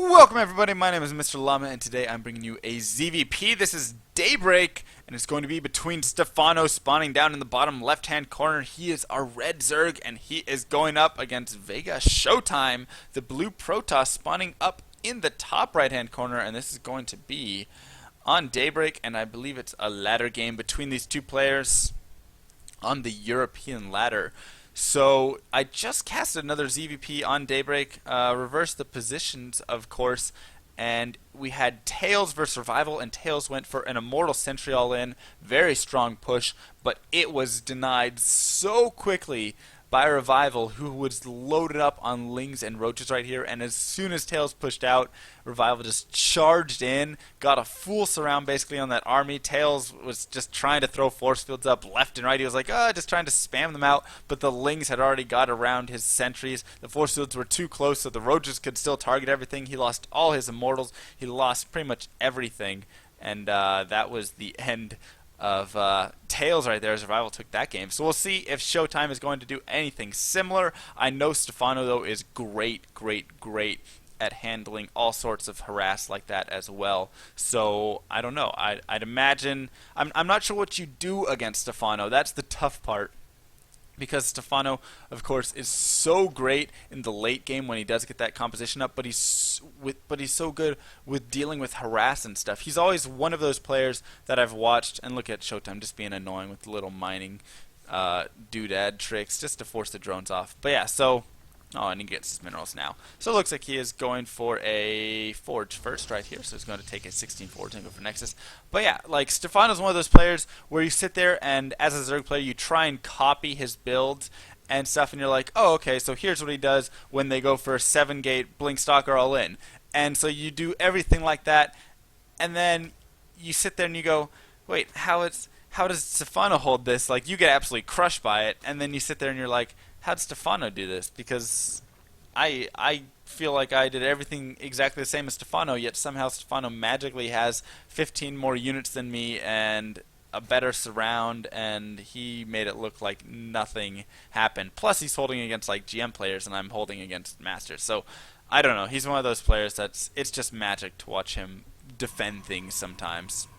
Welcome everybody, my name is Mr. Llama and today I'm bringing you a ZVP. This is Daybreak and it's going to be between Stephano spawning down in the bottom left hand corner. He is our red Zerg and he is going up against VegaShowtime, the blue Protoss spawning up in the top right hand corner, and this is going to be on Daybreak, and I believe it's a ladder game between these two players on the European ladder. So I just casted another ZVP on Daybreak, reversed the positions of course, and we had Tails versus Survival, and Tails went for an Immortal Sentry all in, very strong push, but it was denied so quickly by Revival, who was loaded up on Lings and Roaches right here, and as soon as Tails pushed out, Revival just charged in, got a full surround basically on that army. Tails was just trying to throw force fields up left and right. He was like, just trying to spam them out, but the Lings had already got around his sentries. The force fields were too close, so the Roaches could still target everything. He lost all his Immortals. He lost pretty much everything, and that was the end of Tails right there as Revival took that game. So we'll see if Showtime is going to do anything similar. I know Stephano, though, is great at handling all sorts of harass like that as well. So I don't know. I'd imagine... I'm not sure what you do against Stephano. That's the tough part, because Stephano, of course, is so great in the late game when he does get that composition up, but he's so good with dealing with harass and stuff. He's always one of those players that I've watched, and look at Showtime just being annoying with little mining doodad tricks just to force the drones off. But yeah, so... Oh, and he gets his minerals now. So it looks like he is going for a Forge first right here. So he's going to take a 16 Forge and go for Nexus. But yeah, like Stephano's one of those players where you sit there and as a Zerg player you try and copy his builds and stuff, and you're like, oh, okay, so here's what he does when they go for a 7-gate Blink Stalker all in. And so you do everything like that, and then you sit there and you go, wait, how does Stephano hold this? Like, you get absolutely crushed by it, and then you sit there and you're like, how did Stephano do this? Because I feel like I did everything exactly the same as Stephano, yet somehow Stephano magically has 15 more units than me and a better surround, and he made it look like nothing happened. Plus he's holding against like GM players and I'm holding against Masters. So I don't know. He's one of those players it's just magic to watch him defend things sometimes.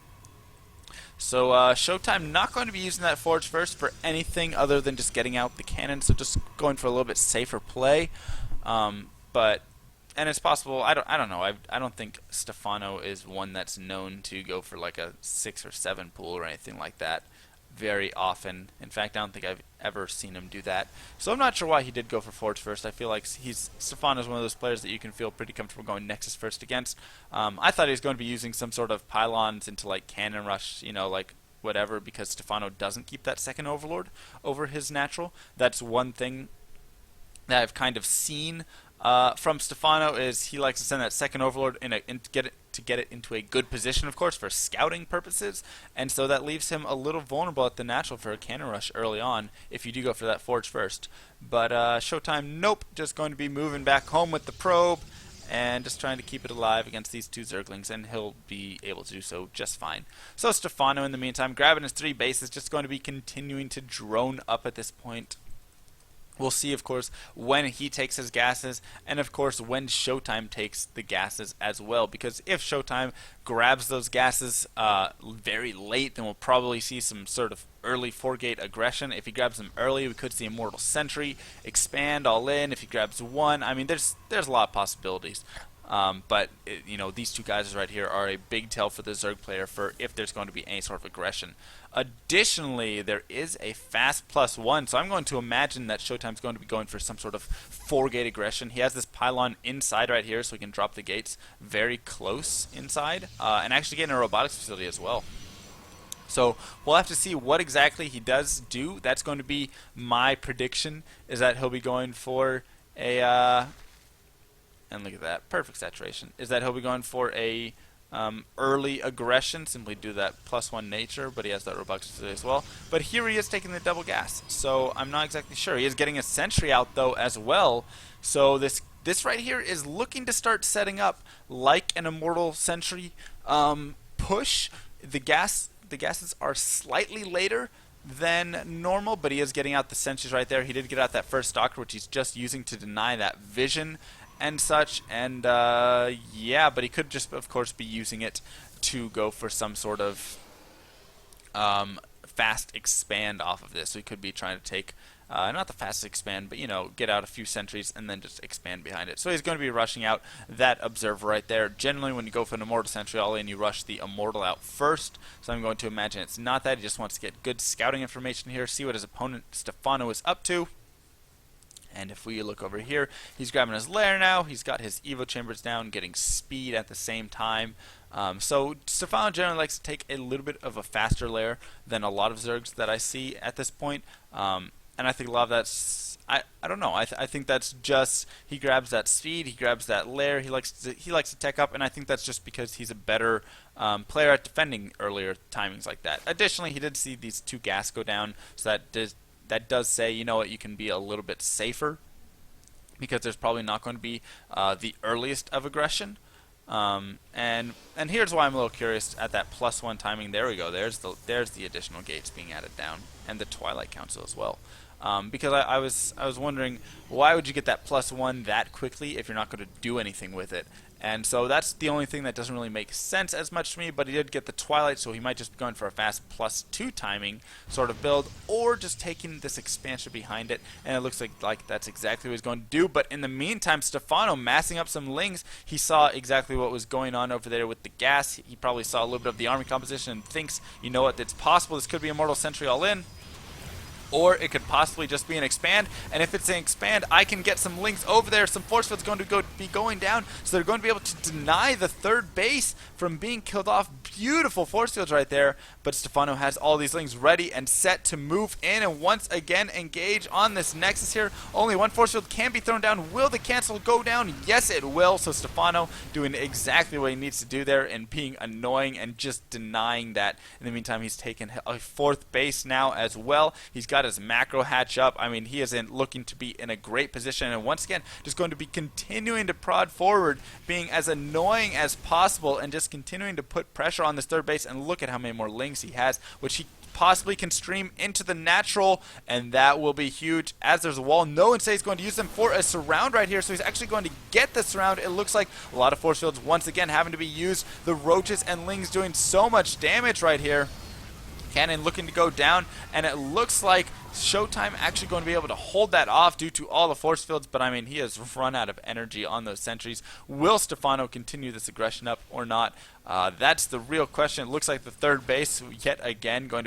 So Showtime not going to be using that Forge first for anything other than just getting out the cannon, so just going for a little bit safer play. And it's possible, I don't know, I don't think Stephano is one that's known to go for like a 6 or 7 pool or anything like that very often. In fact, I don't think I've ever seen him do that. So I'm not sure why he did go for Forge first. I feel like Stephano's one of those players that you can feel pretty comfortable going Nexus first against. I thought he was going to be using some sort of pylons into like Cannon Rush, you know, like whatever, because Stephano doesn't keep that second Overlord over his natural. That's one thing that I've kind of seen from Stephano, is he likes to send that second Overlord to get it into a good position, of course, for scouting purposes, and so that leaves him a little vulnerable at the natural for a cannon rush early on if you do go for that Forge first. But Showtime, nope, just going to be moving back home with the probe and just trying to keep it alive against these two Zerglings, and he'll be able to do so just fine. So Stephano, in the meantime, grabbing his 3 bases, just going to be continuing to drone up at this point. We'll see, of course, when he takes his gases, and of course when Showtime takes the gases as well, because if Showtime grabs those gases very late, then we'll probably see some sort of early 4-gate aggression. If he grabs them early, we could see Immortal Sentry expand all in. If he grabs 1, I mean, there's a lot of possibilities. But you know, these two guys right here are a big tell for the Zerg player for if there's going to be any sort of aggression. Additionally, there is a fast +1, so I'm going to imagine that Showtime's going to be going for some sort of 4-gate aggression. He has this pylon inside right here, so he can drop the gates very close inside, and actually get in a robotics facility as well. So we'll have to see what exactly he does do. That's going to be my prediction, is that he'll be going for a... and look at that, perfect saturation, is that he'll be going for a early aggression, simply do that +1 nature, but he has that robotics facility as well. But here he is taking the double gas, so I'm not exactly sure. He is getting a sentry out though as well, so this right here is looking to start setting up like an Immortal Sentry push. The gases are slightly later than normal, but he is getting out the sentries right there. He did get out that first Stalker, which he's just using to deny that vision. and such, and yeah, but he could just, of course, be using it to go for some sort of fast expand off of this. So he could be trying to take, not the fastest expand, but, you know, get out a few sentries and then just expand behind it. So he's going to be rushing out that observer right there. Generally, when you go for an immortal sentry all in, you rush the immortal out first. So I'm going to imagine it's not that. He just wants to get good scouting information here, see what his opponent Stephano is up to. And if we look over here, he's grabbing his lair now. He's got his Evo chambers down, getting speed at the same time. So Stephano generally likes to take a little bit of a faster lair than a lot of Zergs that I see at this point. And I think a lot of that's, I don't know. I think that's just, he grabs that speed, he grabs that lair, he likes to tech up, and I think that's just because he's a better player at defending earlier timings like that. Additionally, he did see these 2 gas go down, so that does say, you know what, you can be a little bit safer because there's probably not going to be the earliest of aggression. And here's why I'm a little curious at that +1 timing. There we go. There's the additional gates being added down, and the Twilight Council as well. Because I was wondering, why would you get that +1 that quickly if you're not going to do anything with it? And so that's the only thing that doesn't really make sense as much to me, but he did get the Twilight, so he might just be going for a fast +2 timing sort of build, or just taking this expansion behind it, and it looks like that's exactly what he's going to do. But in the meantime, Stephano massing up some lings. He saw exactly what was going on over there with the gas. He probably saw a little bit of the army composition and thinks, you know what, it's possible this could be Immortal Sentry all in. Or it could possibly just be an expand, and if it's an expand, I can get some links over there. Some force field's going to be going down, so they're going to be able to deny the 3rd base from being killed off. Beautiful force fields right there, but Stephano has all these links ready and set to move in and once again engage on this Nexus here. Only 1 force field can be thrown down. Will the cancel go down? Yes, it will. So Stephano doing exactly what he needs to do there and being annoying and just denying that. In the meantime, he's taken a 4th base now as well. He's got his macro hatch up. I mean, he isn't looking to be in a great position, and once again just going to be continuing to prod forward, being as annoying as possible and just continuing to put pressure on this 3rd base. And look at how many more lings he has, which he possibly can stream into the natural, and that will be huge. As there's a wall, no one says he's going to use them for a surround right here, so he's actually going to get the surround. It looks like a lot of force fields once again having to be used. The roaches and lings doing so much damage right here. Cannon looking to go down, and it looks like Showtime actually going to be able to hold that off due to all the force fields, but I mean, he has run out of energy on those sentries. Will Stephano continue this aggression up or not? That's the real question. It looks like the 3rd base yet again going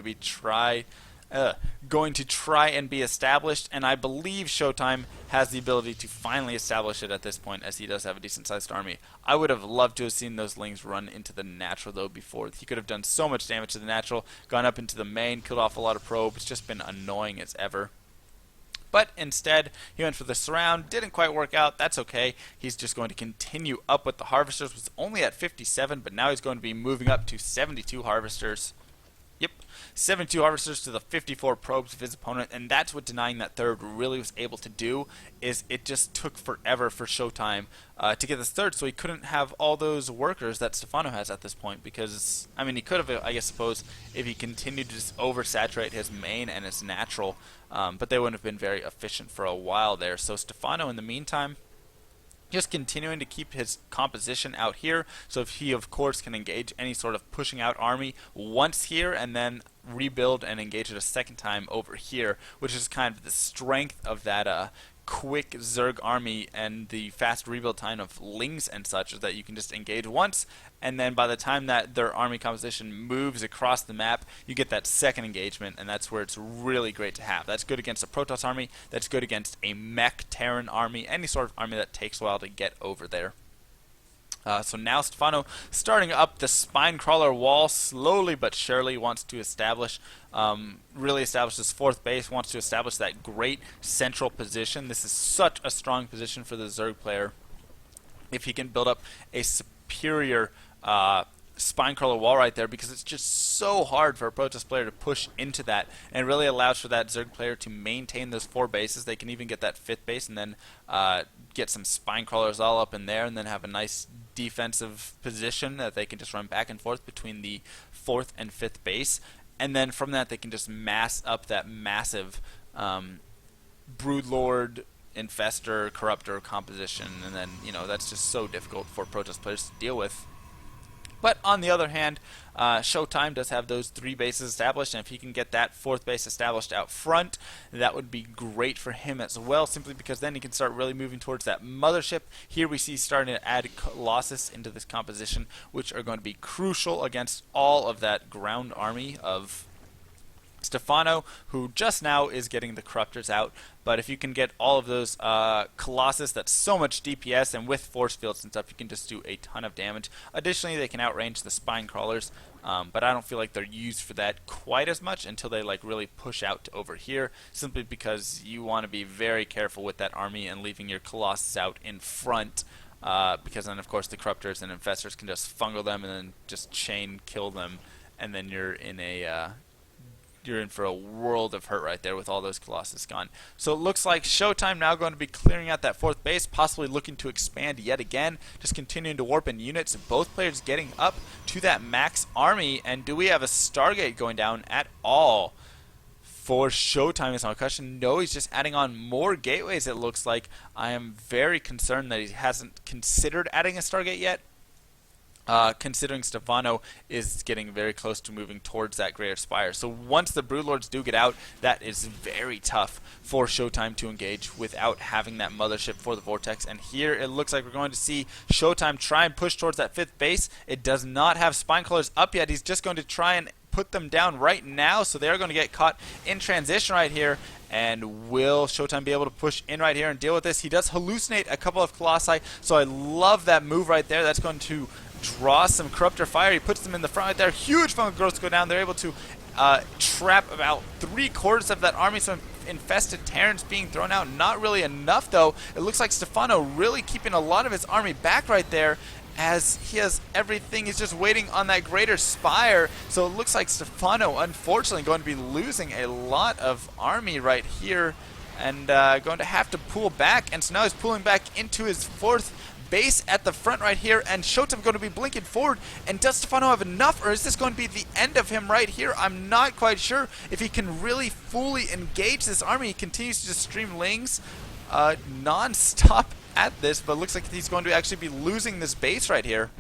to try and be established, and I believe Showtime has the ability to finally establish it at this point, as he does have a decent sized army. I would have loved to have seen those lings run into the natural though before. He could have done so much damage to the natural, gone up into the main, killed off a lot of probes, just been annoying as ever. But instead, he went for the surround. Didn't quite work out. That's okay. He's just going to continue up with the harvesters. Was only at 57, but now he's going to be moving up to 72 harvesters. Yep, 72 harvesters to the 54 probes of his opponent, and that's what denying that 3rd really was able to do. Is it just took forever for Showtime to get this 3rd, so he couldn't have all those workers that Stephano has at this point. Because I mean, he could have, I suppose, if he continued to just oversaturate his main and his natural, but they wouldn't have been very efficient for a while there. So Stephano, in the meantime, just continuing to keep his composition out here, so if he of course can engage any sort of pushing out army once here and then rebuild and engage it a 2nd time over here, which is kind of the strength of that quick Zerg army and the fast rebuild time of lings and such, is that you can just engage once, and then by the time that their army composition moves across the map, you get that 2nd engagement, and that's where it's really great to have. That's good against a Protoss army, that's good against a mech Terran army, any sort of army that takes a while to get over there. So now Stephano starting up the spine crawler wall slowly but surely, wants to establish, really establish this 4th base, wants to establish that great central position. This is such a strong position for the Zerg player. If he can build up a superior spine crawler wall right there, because it's just so hard for a Protoss player to push into that, and it really allows for that Zerg player to maintain those 4 bases. They can even get that 5th base and then get some spine crawlers all up in there, and then have a nice defensive position that they can just run back and forth between the 4th and 5th base, and then from that they can just mass up that massive Broodlord infestor, corruptor composition, and then, that's just so difficult for Protoss players to deal with. But on the other hand, Showtime does have those 3 bases established, and if he can get that 4th base established out front, that would be great for him as well, simply because then he can start really moving towards that mothership. Here we see starting to add Colossus into this composition, which are going to be crucial against all of that ground army of Stephano, who just now is getting the corruptors out. But if you can get all of those Colossus, that's so much DPS, and with force fields and stuff, you can just do a ton of damage. Additionally, they can outrange the spine crawlers, but I don't feel like they're used for that quite as much until they really push out to over here, simply because you want to be very careful with that army and leaving your Colossus out in front, because then of course the corruptors and infestors can just fungal them and then just chain kill them, and then you're in for a world of hurt right there with all those Colossus gone. So it looks like Showtime now going to be clearing out that 4th base, possibly looking to expand yet again, just continuing to warp in units. Both players getting up to that max army, and do we have a Stargate going down at all for Showtime is my question. No, he's just adding on more gateways, it looks like. I am very concerned that he hasn't considered adding a Stargate yet. Considering Stephano is getting very close to moving towards that Greater Spire. So once the Broodlords do get out, that is very tough for Showtime to engage without having that mothership for the Vortex. And here it looks like we're going to see Showtime try and push towards that 5th base. It does not have spine crawlers up yet. He's just going to try and put them down right now, so they're going to get caught in transition right here. And will Showtime be able to push in right here and deal with this? He does hallucinate a couple of Colossi, so I love that move right there. That's going to draw some Corruptor Fire. He puts them in the front right there. Huge fungal growths go down. They're able to trap about 3/4 of that army. So infested Terrans being thrown out. Not really enough, though. It looks like Stephano really keeping a lot of his army back right there, as he has everything. He's just waiting on that Greater Spire. So it looks like Stephano, unfortunately, going to be losing a lot of army right here, and going to have to pull back. And so now he's pulling back into his 4th base at the front right here, and Showtime going to be blinking forward. And does Stephano have enough, or is this going to be the end of him right here? I'm not quite sure if he can really fully engage this army. He continues to just stream Lings non-stop at this, but looks like he's going to actually be losing this base right here.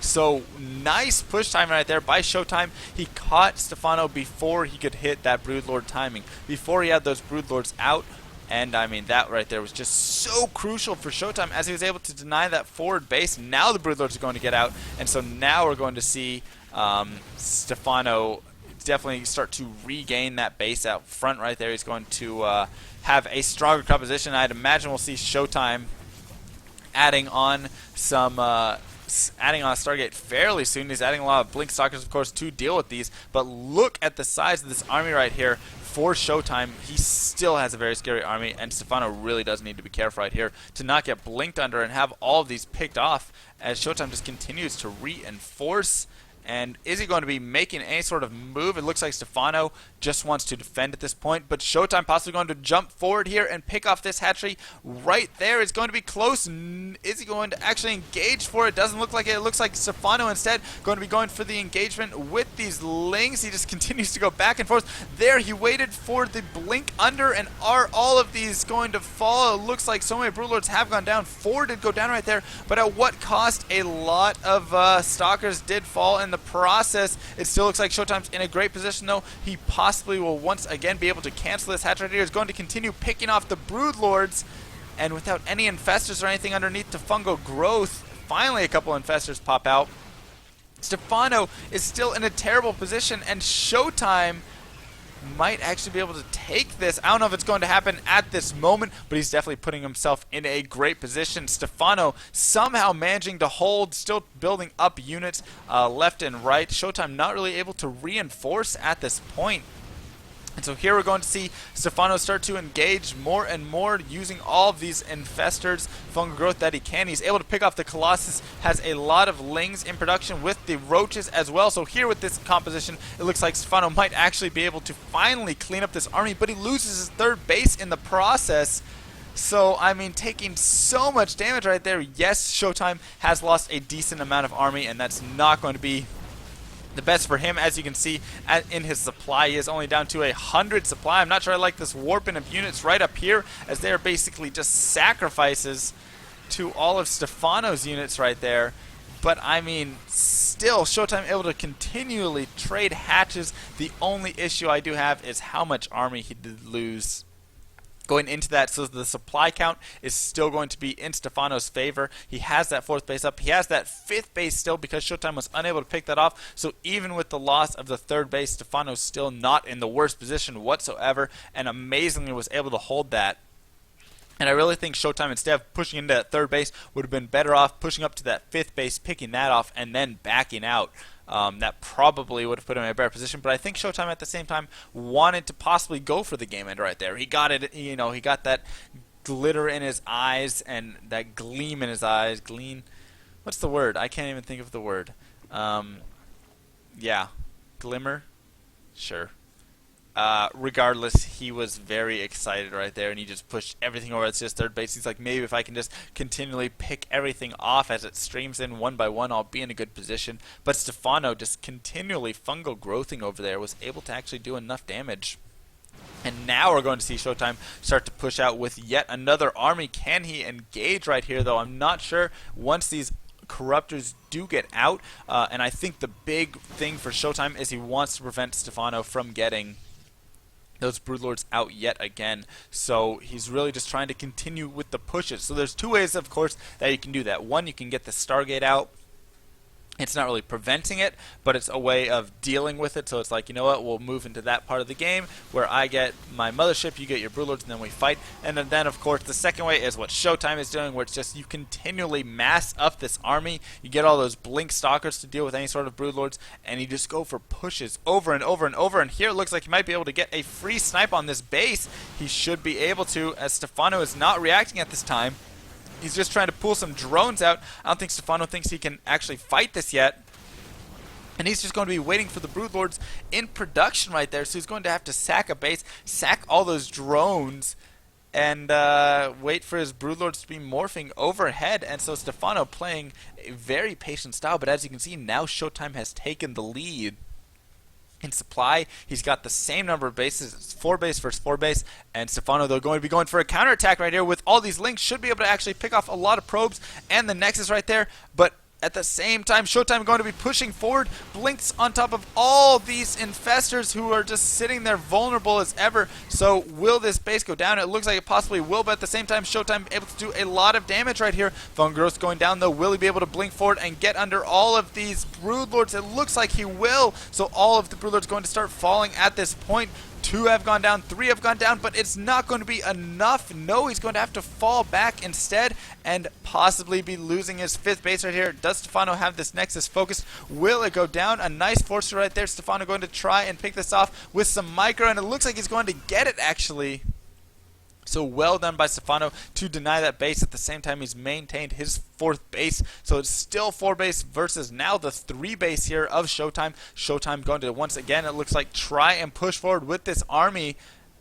So nice push time right there by Showtime. He caught Stephano before he could hit that Broodlord timing, before he had those Broodlords out. And I mean, that right there was just so crucial for Showtime, as he was able to deny that forward base. Now the Broodlords are going to get out, and so now we're going to see Stephano definitely start to regain that base out front right there. He's going to have a stronger composition. I'd imagine we'll see Showtime adding on some adding on a Stargate fairly soon. He's adding a lot of Blink Stalkers, of course, to deal with these. But look at the size of this army right here. For Showtime, he still has a very scary army, and Stephano really does need to be careful right here to not get blinked under and have all of these picked off, as Showtime just continues to reinforce. And is he going to be making any sort of move? It looks like Stephano just wants to defend at this point, but Showtime possibly going to jump forward here and pick off this hatchery right there. It's going to be close. Is he going to actually engage for it? Doesn't look like it. It looks like Stephano instead going to be going for the engagement with these Lings. He just continues to go back and forth. There, he waited for the blink under, and are all of these going to fall? It looks like so many Broodlords have gone down. 4 did go down right there, but at what cost? A lot of Stalkers did fall in the process. It still looks like Showtime's in a great position, though. He possibly will once again be able to cancel this hatch right here. He's going to continue picking off the Broodlords, and without any infestors or anything underneath to fungal growth, finally a couple infestors pop out. Stephano is still in a terrible position, and Showtime might actually be able to take this. I don't know if it's going to happen at this moment, but he's definitely putting himself in a great position. Stephano somehow managing to hold, still building up units left and right. Showtime not really able to reinforce at this point. And so here we're going to see Stephano start to engage more and more, using all of these infestors, fungal growth that he can. He's able to pick off the Colossus, has a lot of Lings in production with the Roaches as well. So here with this composition, it looks like Stephano might actually be able to finally clean up this army, but he loses his 3rd base in the process. So, I mean, taking so much damage right there. Yes, Showtime has lost a decent amount of army, and that's not going to be the best for him. As you can see in his supply, he is only down to 100 supply. I'm not sure I like this warping of units right up here, as they are basically just sacrifices to all of Stephano's units right there. But I mean, still, Showtime able to continually trade hatches. The only issue I do have is how much army he did lose going into that, so the supply count is still going to be in Stephano's favor. He has that 4th base up. He has that 5th base still because Showtime was unable to pick that off. So even with the loss of the 3rd base, Stephano's still not in the worst position whatsoever, and amazingly was able to hold that. And I really think Showtime, instead of pushing into that 3rd base, would have been better off pushing up to that 5th base, picking that off, and then backing out. That probably would have put him in a better position. But I think Showtime at the same time wanted to possibly go for the game end right there. He got it, you know, he got that glitter in his eyes and that gleam in his eyes. Gleam? What's the word? I can't even think of the word. Yeah. Glimmer? Sure. Regardless, he was very excited right there, and he just pushed everything over. It's just 3rd base. He's like, maybe if I can just continually pick everything off as it streams in one by one, I'll be in a good position. But Stephano, just continually fungal growthing over there, was able to actually do enough damage. And now we're going to see Showtime start to push out with yet another army. Can he engage right here, though? I'm not sure. Once these corruptors do get out, and I think the big thing for Showtime is he wants to prevent Stephano from getting those Broodlords out yet again. So he's really just trying to continue with the pushes. So there's 2 ways, of course, that you can do that. One, you can get the Stargate out. It's not really preventing it, but it's a way of dealing with it. So it's like, you know what, we'll move into that part of the game where I get my mothership, you get your Broodlords, and then we fight. And then, of course, the second way is what Showtime is doing, where it's just you continually mass up this army. You get all those Blink Stalkers to deal with any sort of Broodlords, and you just go for pushes over and over and over. And here it looks like he might be able to get a free snipe on this base. He should be able to, as Stephano is not reacting at this time. He's just trying to pull some drones out. I don't think Stephano thinks he can actually fight this yet. And he's just going to be waiting for the Broodlords in production right there. So he's going to have to sack a base, sack all those drones, and wait for his Broodlords to be morphing overhead. And so Stephano playing a very patient style. But as you can see, now Showtime has taken the lead. In supply, he's got the same number of bases. It's 4 base versus 4 base, and Stephano, they're going to be going for a counterattack right here with all these links. Should be able to actually pick off a lot of probes and the Nexus right there, but at the same time, Showtime going to be pushing forward. Blinks on top of all these infestors who are just sitting there vulnerable as ever. So will this base go down? It looks like it possibly will, but at the same time, Showtime able to do a lot of damage right here. Von Gross going down, though. Will he be able to blink forward and get under all of these Broodlords? It looks like he will. So all of the Broodlords going to start falling at this point. 2 have gone down, 3 have gone down, but it's not going to be enough. No, he's going to have to fall back instead and possibly be losing his 5th base right here. Does Stephano have this Nexus focused? Will it go down? A nice forcer right there. Stephano going to try and pick this off with some micro, and it looks like he's going to get it actually. So well done by Stephano to deny that base. At the same time, he's maintained his 4th base. So it's still 4 base versus now the 3 base here of Showtime. Showtime going to, once again, it looks like try and push forward with this army.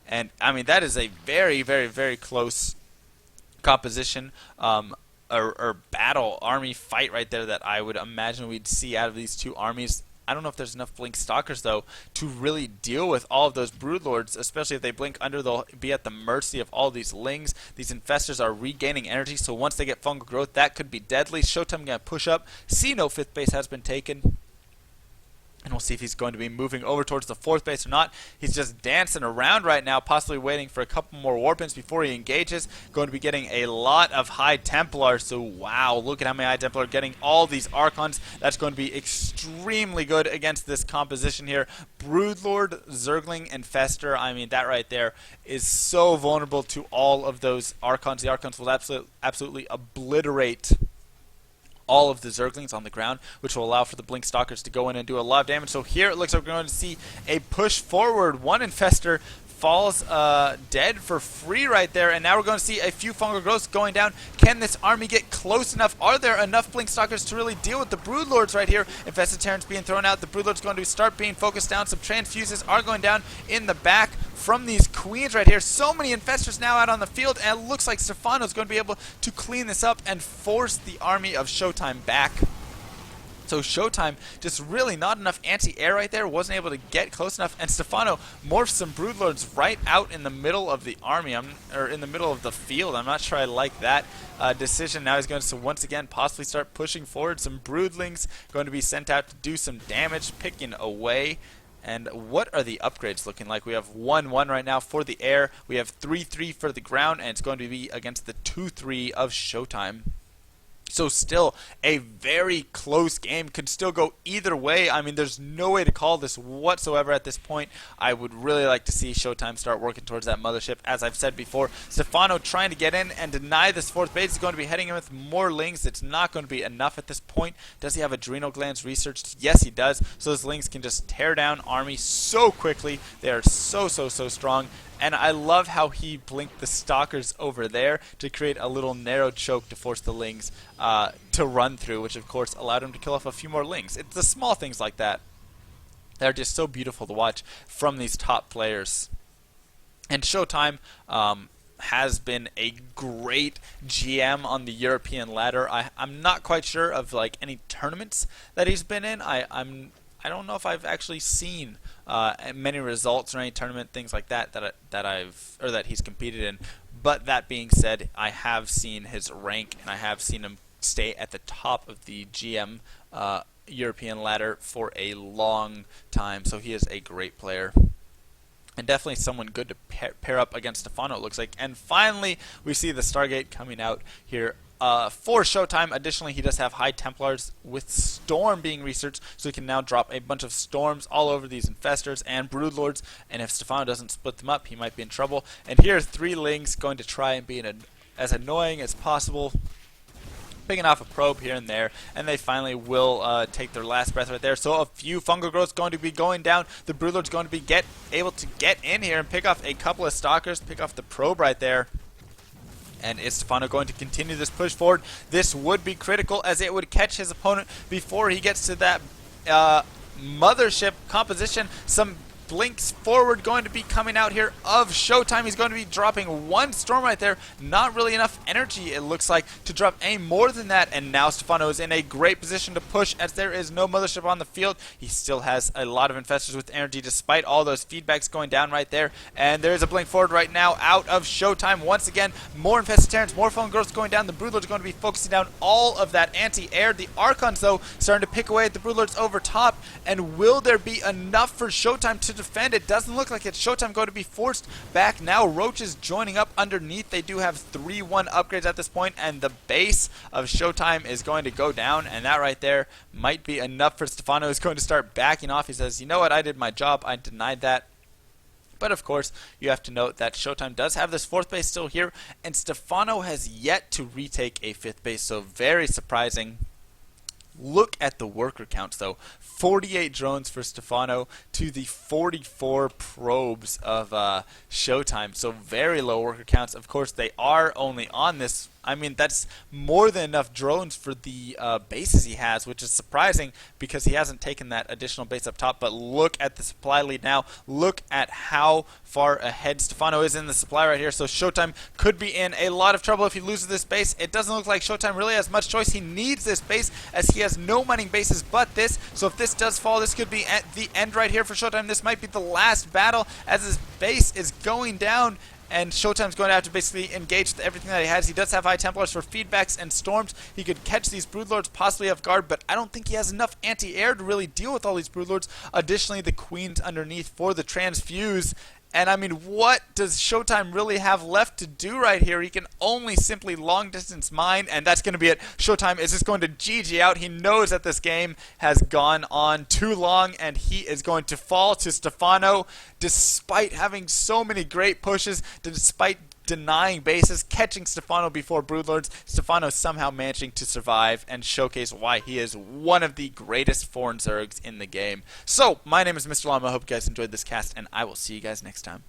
And, I mean, that is a very, very, very close composition or battle army fight right there that I would imagine we'd see out of these 2 armies. I don't know if there's enough Blink Stalkers, though, to really deal with all of those Broodlords, especially if they blink under, they'll be at the mercy of all these Lings. These Infestors are regaining energy, so once they get fungal growth, that could be deadly. Showtime going to push up. See, no 5th base has been taken. And we'll see if he's going to be moving over towards the 4th base or not. He's just dancing around right now, possibly waiting for a couple more Warpins before he engages. Going to be getting a lot of High Templars. So, wow, look at how many High Templar are getting all these Archons. That's going to be extremely good against this composition here. Broodlord, Zergling, and Fester. I mean, that right there is so vulnerable to all of those Archons. The Archons will absolutely obliterate all of the Zerglings on the ground, which will allow for the Blink Stalkers to go in and do a lot of damage. So here it looks like we're going to see a push forward. One Infestor falls dead for free right there, and now we're going to see a few fungal growths going down. Can this army get close enough? Are there enough Blink Stalkers to really deal with the Broodlords right here? Infested Terrans being thrown out. The Broodlords going to start being focused down. Some Transfuses are going down in the back from these Queens right here. So many Infestors now out on the field, and it looks like Stephano's going to be able to clean this up and force the army of Showtime back. So Showtime, just really not enough anti-air right there, wasn't able to get close enough, and Stephano morphs some Broodlords right out in the middle of the army, or in the middle of the field. I'm not sure I like that decision. Now he's going to once again possibly start pushing forward. Some Broodlings going to be sent out to do some damage, picking away. And what are the upgrades looking like? We have 1-1 right now for the air. We have 3-3 for the ground, and it's going to be against the 2-3 of Showtime. So still a very close game. Could still go either way. I mean, there's no way to call this whatsoever at this point. I would really like to see Showtime start working towards that mothership. As I've said before, Stephano trying to get in and deny this fourth base. He's going to be heading in with more Lings. It's not going to be enough at this point. Does he have adrenal glands researched? Yes, he does. So those Lings can just tear down army so quickly. They are so strong. And I love how he blinked the Stalkers over there to create a little narrow choke to force the Lings to run through, which of course allowed him to kill off a few more Lings. It's the small things like that that are just so beautiful to watch from these top players. And Showtime has been a great GM on the European ladder. I'm not quite sure of like any tournaments that he's been in. I don't know if I've actually seen many results or any tournament things like that that he's competed in. But that being said, I have seen his rank and I have seen him stay at the top of the GM European ladder for a long time. So he is a great player. And definitely someone good to pair up against Stephano, it looks like. And finally, we see the Stargate coming out here for Showtime. Additionally, he does have High Templars with Storm being researched, so he can now drop a bunch of Storms all over these Infestors and Broodlords, and if Stephano doesn't split them up, he might be in trouble. And here are 3 Lings going to try and be as annoying as possible, picking off a probe here and there, and they finally will take their last breath right there. So a few fungal growths going to be going down. The Broodlord's going to be able to get in here and pick off a couple of Stalkers, pick off the probe right there. And is Stephano going to continue this push forward? This would be critical as it would catch his opponent before he gets to that mothership composition. Some blinks forward going to be coming out here of Showtime. He's going to be dropping 1 Storm right there. Not really enough energy, it looks like, to drop any more than that. And now Stephano is in a great position to push as there is no mothership on the field. He still has a lot of Infestors with energy despite all those feedbacks going down right there. And there is a blink forward right now out of Showtime. Once again, more Infested Terrans, more Phone Growths going down. The Broodlords are going to be focusing down all of that anti-air. The Archons, though, starting to pick away at the Broodlords over top. And will there be enough for Showtime to defend? It doesn't look like it's. Showtime going to be forced back now. Roaches joining up underneath. They do have 3-1 upgrades at this point, and the base of Showtime is going to go down, and that right there might be enough for Stephano. He's going to start backing off. He says, you know what, I did my job. I denied that. But of course, you have to note that Showtime does have this 4th base still here, and Stephano has yet to retake a 5th base, so very surprising. Look at the worker counts, though. 48 drones for Stephano to the 44 probes of Showtime. So very low worker counts. Of course, they are only on this. I mean, that's more than enough drones for the bases he has, which is surprising because he hasn't taken that additional base up top. But look at the supply lead now. Look at how far ahead Stephano is in the supply right here. So Showtime could be in a lot of trouble if he loses this base. It doesn't look like Showtime really has much choice. He needs this base as he has no mining bases but this. So if this does fall, this could be at the end right here for Showtime. This might be the last battle as his base is going down. And Showtime's going to have to basically engage everything that he has. He does have High Templars for feedbacks and Storms. He could catch these Broodlords possibly off guard, but I don't think he has enough anti-air to really deal with all these Broodlords. Additionally, the Queen's underneath for the Transfuse. And I mean, what does Showtime really have left to do right here? He can only simply long distance mine, and that's going to be it. Showtime is just going to GG out. He knows that this game has gone on too long, and he is going to fall to Stephano despite having so many great pushes, despite denying bases, catching Stephano before Broodlords. Stephano somehow managing to survive and showcase why he is one of the greatest foreign Zergs in the game. So, my name is MrLlama. I hope you guys enjoyed this cast, and I will see you guys next time.